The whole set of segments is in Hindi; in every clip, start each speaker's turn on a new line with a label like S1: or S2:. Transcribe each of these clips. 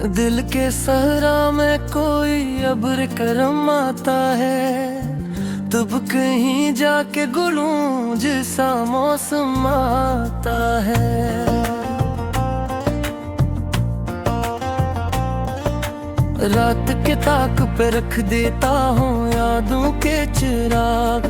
S1: दिल के सहरा में कोई अब्र करम आता है, तब कहीं जाके गुलूं जैसा मौसम आता है। रात के ताक पे रख देता हूँ यादों के चिराग,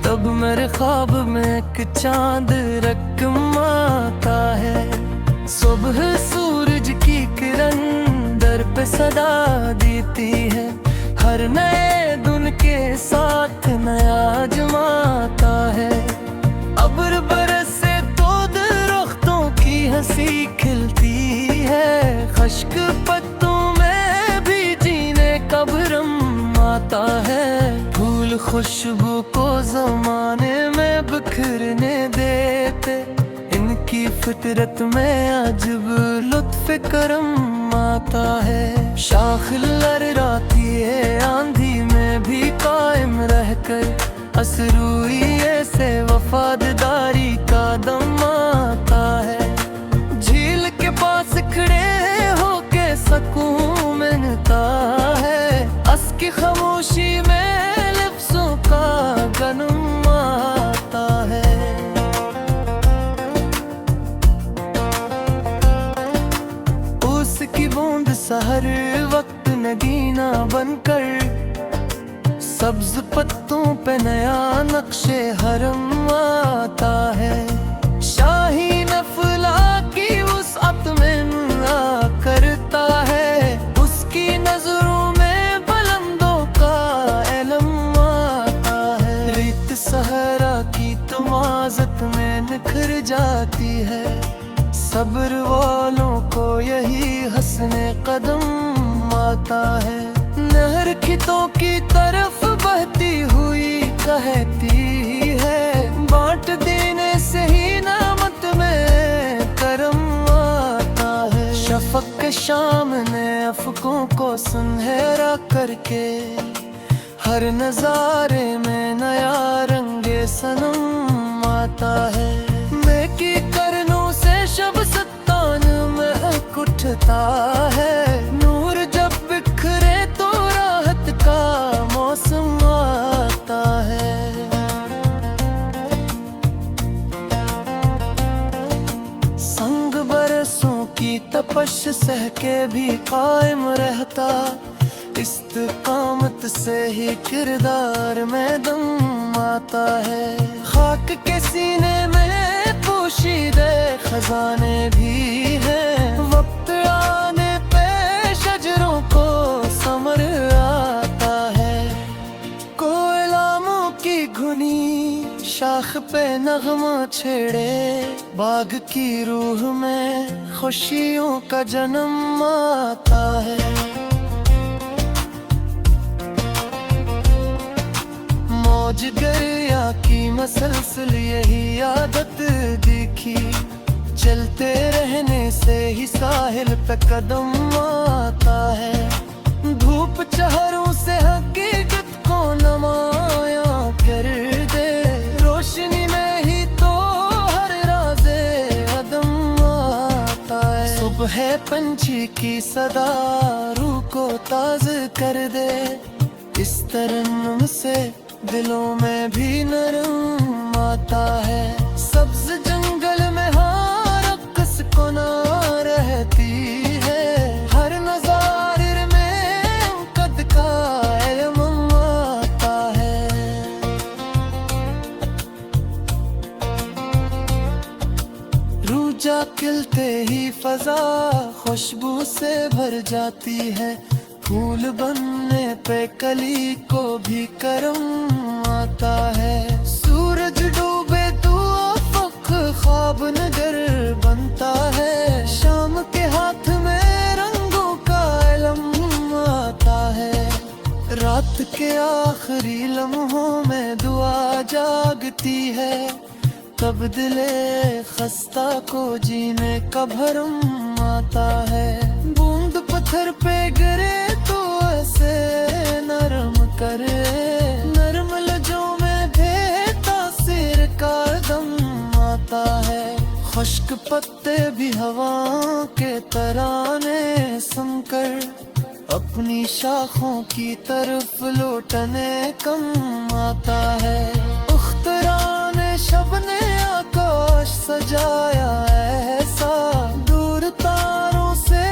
S1: तब मेरे ख्वाब में एक चांद रकम आता है। सुबह सूरज की किरण दर पे सदा देती है, हर नए दिन के साथ नया जमाता है। अब्र बरसे तो दरख्तों की हंसी खिलती है, खश्क पत्तों में भी जीने का भरम आता है। फूल खुशबू को जमाने में बिखरने देते, इनकी फितरत में अजब लुत्फ करम आता है। शाख लहराती है आंधी में भी कायम रहकर, असरूइये से वफादारी का दम आता है। झील के पास खड़े होके सकून मिलता है, असकी खामोशी में लफ्जों का गनम आता है। उसकी बूंद सहर वक्त नगीना बनकर, सब्ज पत्तों पे नया नक्शे हरम आता है। शाही नफला की वुसअत में आ करता है, उसकी नजरों में बुलंदों का इल्म आता है। रेत सहरा की तमाज़त में निखर जाती है, सब्र वालों को यही हंसने कदम आता है। नहर खितों की तरफ बहती हुई कहती है, बांट देने से ही नामत में करम आता है। शफक के शाम ने अफकों को सुनहरा करके, हर नजारे में नया रंगे सनम आता है। नेकी करनों से शब सत्तान में उठता है, नूर जब बिखरे तो राहत का मौसम आता है। संग बरसों की तपश सह के भी कायम रहता, इस्तिकामत से ही किरदार में दम आता है। खाक के सीने में पोशीदे खजाने भी हैं, वक्त आने पे शजरों को समर आता है। कोयलामों की घुनी शाख पे नगमा छेड़े, बाग की रूह में खुशियों का जन्म आता है। मौज गरिया की मसलसल यही आदत देखी, चलते रहने से ही साहिल पे कदम आता है। धूप चेहरों से हकीकत को नमाया कर दे, रोशनी में ही तो हर राज़े अदम आता है। सुबह पंछी की सदा रूह को ताज़ा कर दे, इस तरन्नुम से दिलों में भी नरम आता है। सब्ज जंगल में हर रक्स को ना रहती है, हर नजारे में कद का इल्म आता है। रूजा खिलते ही फजा खुशबू से भर जाती है, फूल बनने पे कली को भी करम आता है। सूरज डूबे तो अफक ख्वाब नगर बनता है, शाम के हाथ में रंगों का इल्म आता है। रात के आखिरी लम्हों में दुआ जागती है, तब दिले खस्ता को जीने का भरम आता है। बूंद पत्थर पे गिरे तो ऐसे नरम करे, नरम लजों में भी तासीर का दम आता है। खुश्क पत्ते भी हवा के तराने सुनकर अपनी शाखों की तरफ लौटने कम आता है। उख्तराने शब ने आकाश सजाया ऐसा, दूर तारों से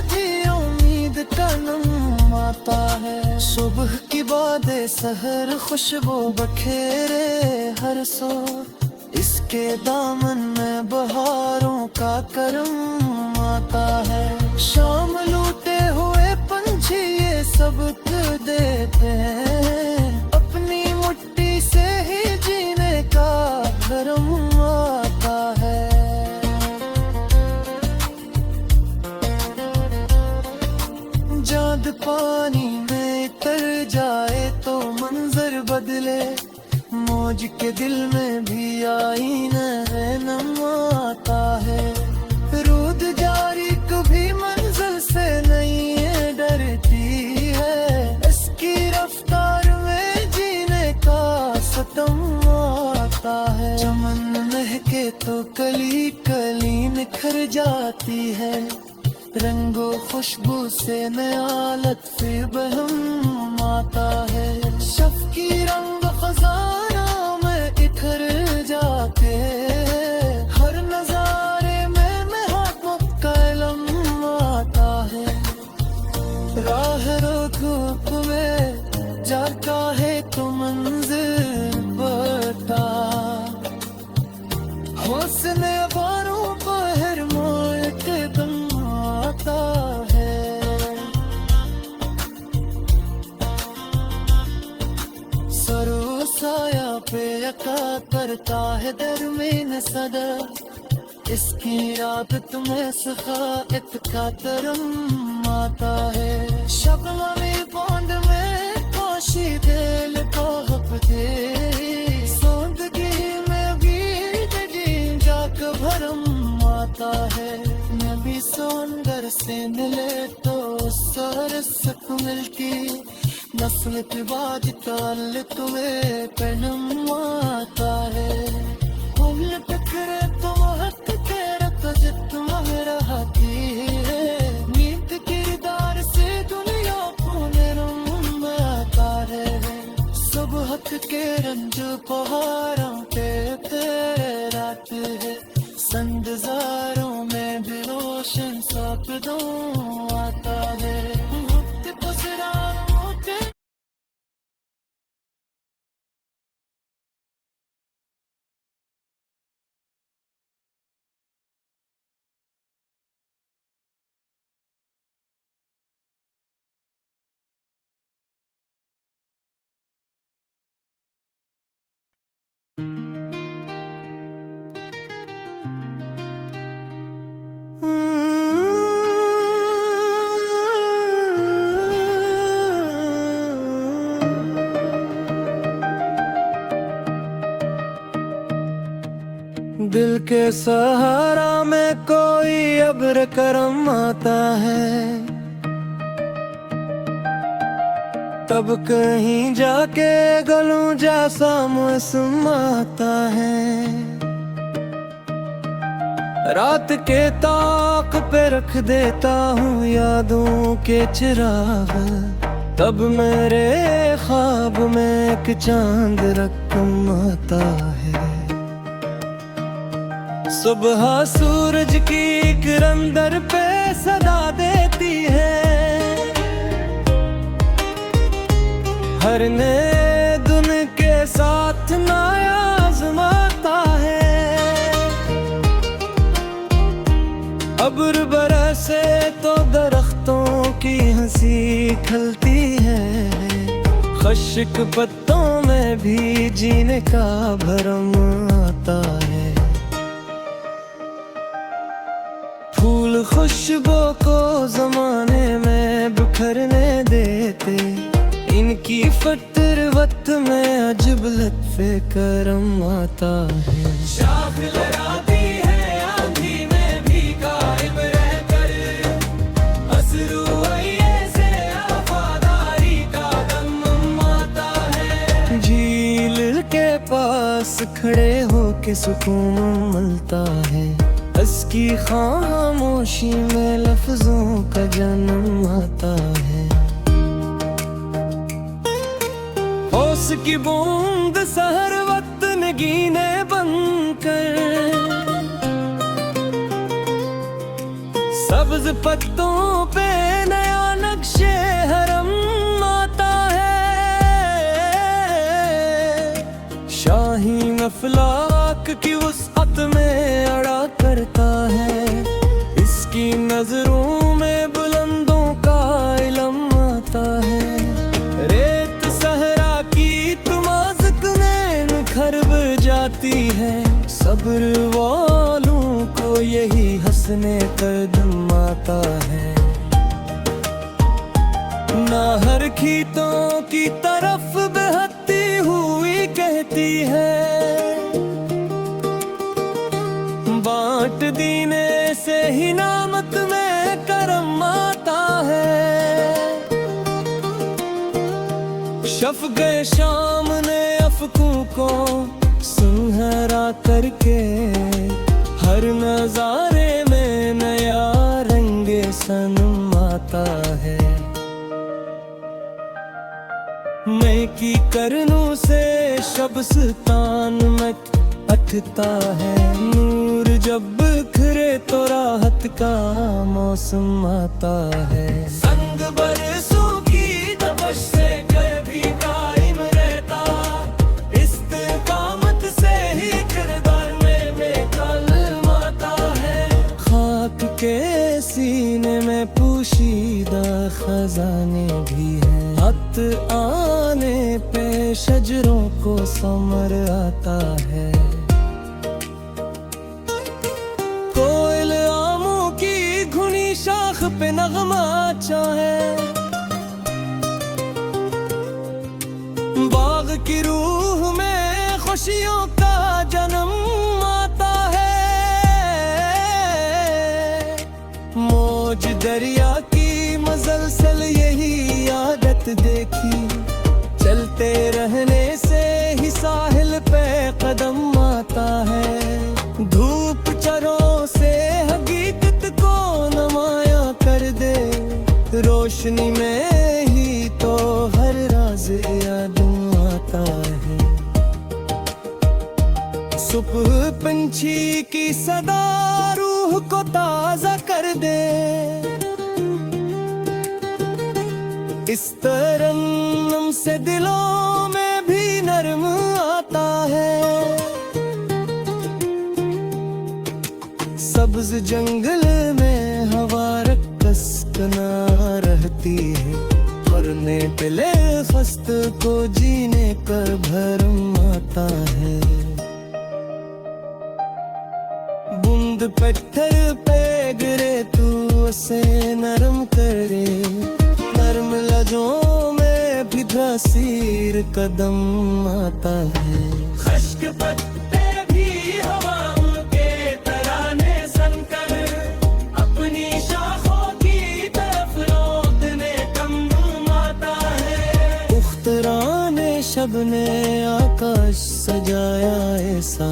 S1: भी उम्मीद का नम आता है। सुबह की बादे सहर खुशबू बखेरे हर सो, इसके दामन में बहारों का करम आता है। शाम लूटे हुए पंछी ये सबक देते हैं, अपनी मिट्टी से ही जीने का भरम आता है। जाद पानी में तर जाए तो मंजर बदले, मौज के दिल में भी आईना है नम आता है। रूद जारी कभी मंजिल से नहीं है डरती है, इसकी रफ्तार में जीने का सतम आता है। चमन महके तो कली कली निखर जाती है, रंगो खुशबू से नया लत्फ़ बहम आता है। शफ की रंग खजाना में इखर जाके, हर नजारे में महबूब का इल्म आता है। राह धूप में जाता है तो मंजिल बता, हुस्न बारों पर मोड़ के दम आता है। साया पे यका करता है दरमीन सदा, इसकी आदत में सखात का तरम आता है। शबनम में बॉन्ड में काशी दिल को हफ्ते, सोंदगी में भी जी जाक भरम आता है। नबी सुंदर से मिले तो सरस मिलती, नस्ल के बाद ताल तुम्हें पहनम आता है। फूल टकरे तो हक तेरा तजत महराती है, नींद किरदार से दुनिया पुणे रम आता है। सुबह के रंज पहाड़ों पे तेरे रात है, संदजारों में भी रोशन सापदों आता है। दिल के सहारा में कोई अब्र करम आता है, तब कहीं जाके गलूं जैसा मौसम आता है। रात के ताक पे रख देता हूँ यादों के चिराग, तब मेरे ख्वाब में एक चांद रकम आता है। सुबह सूरज की किरण दर पे सदा देती है, हर नए दिन के साथ नया आजमाता है। अब्र बरसे तो दरख्तों की हंसी खिलती है, खुश्क पत्तों में भी जीने का भरम आता है। फूल खुशबू को जमाने में बिखरने देते, इनकी फितरत में अजब लत्फ़े करम आता है। शाख लहराती है आंधी में भी कायम रहकर, असरू से वफादारी का दम आता है। झील के पास खड़े हो के सुकून मिलता है, इसकी खामोशी में लफ्जों का जन्म आता है। होश की बूंद सहर वक्त नगीने बनकर सब्ज पत्तों पे नया नक्शे हरम आता है। शाहीन अफलाक की वुसअत में अड़ा करता है। इसकी नजरों में बुलंदों का इल्म आता है। रेत सहरा की तुमाज़क में खरब जाती है। सब्र वालों को यही हंसने कदम आता है। ना हर खीतों की तरफ बहती हुई कहती है, बांट दीने से ही नामत में करम आता है। शफ़क़े शाम ने अफ़क़ों को सुनहरा करके हर नजारे में नया रंग सनम आता है। मैं की करनों से शब्स्तान में अटता है। नूर जब बिखरे तो राहत का मौसम आता है। संग बरसों की तपश से कभी कायम रहता, इस्तिकामत से ही किरदार में कलम आता है। खाक के सीने में पोशीदा खजाने भी हैं। हत आने पे शजरों को समर आता है। कोयल आमों की घुनी शाख पे नगमा चाहे, बाग की रूह में खुशियों का जन्म आता है। मौज दरिया की मसलसल यही आदत देखी, चलते रहने से ही साहिल पे कदम आता है। धूप चरों से हकीकत को नुमाया कर दे, रोशनी में ही तो हर राज याद आता है। सुबह पंछी की सदा रूह को ताजा कर दे, इस तरन्नुम से दिलों में भी नरम आता है। सब्ज जंगल में हवा रक्कस ना रहती है। मरने पिले फस्त को जीने का भरम आता है। बूंद पत्थर पे गिरे तू उसे नरम करे, नरम लजों में भी तासीर कदम आता है। खश्क पत्ते भी हवाओं के तराने सुनकर अपनी शाखों की तरफ लौटने कम आता है। उख्तराने शब ने आकाश सजाया ऐसा,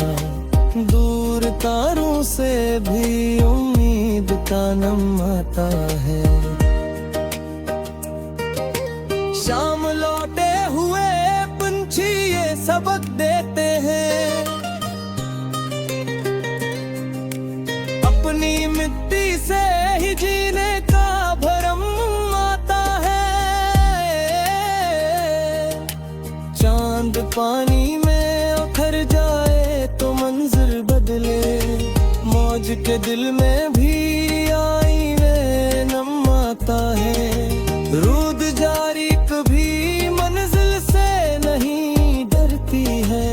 S1: दूर तारों से भी उम्मीद का नम आता है। शाम लौटे हुए पंछी ये सबक देते हैं, अपनी मिट्टी से ही जीने का भरम आता है। चांद पानी में उखर जाए तो मंजर बदले, मौज के दिल में भी आई में नम आता है। रूद जारी कभी मंजिल से नहीं डरती है,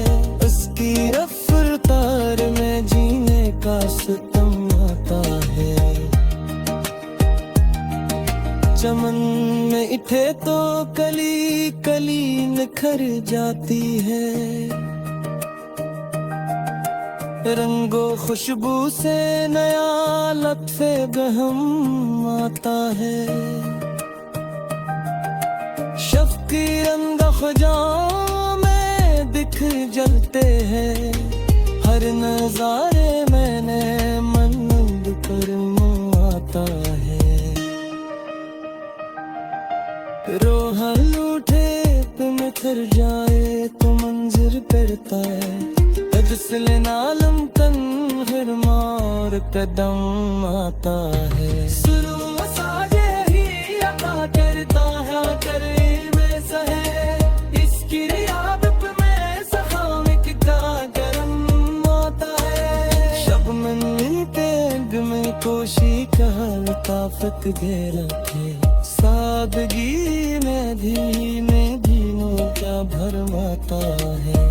S1: उसकी रफ्तार में जीने का सितम आता है। चमन में इठे तो कली कली निखर जाती है, रंगो खुशबू से नया लत्फे बहम आता है। शफ़क़ी रंग ख़ुजाओं में दिख जलते हैं, हर नज़ारे मैंने मन आता है। रोहा लूटे पे में थर जाए तो मंजर करता है, तजस्ले नालम तन फिर मार कदम आता है। शुरू साजे ही अता करता है करे वैसा है, इसकी रियादत में सखामिक का गरम आता है। शब में तेग में कोशी का ताफत दे रखे, सादगी में धीमे धीमों क्या भरमाता है।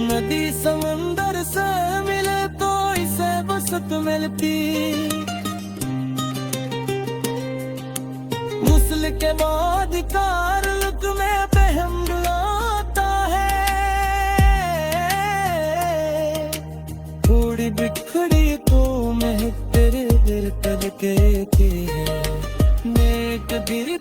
S1: नदी समंदर से मिले तो इसे वसत मिलती, मुसल के बाद कार लुक में बहम बुलाता है। थोड़ी बिखड़ी तो मैं तेरे दिल तलके की है, नेक दिल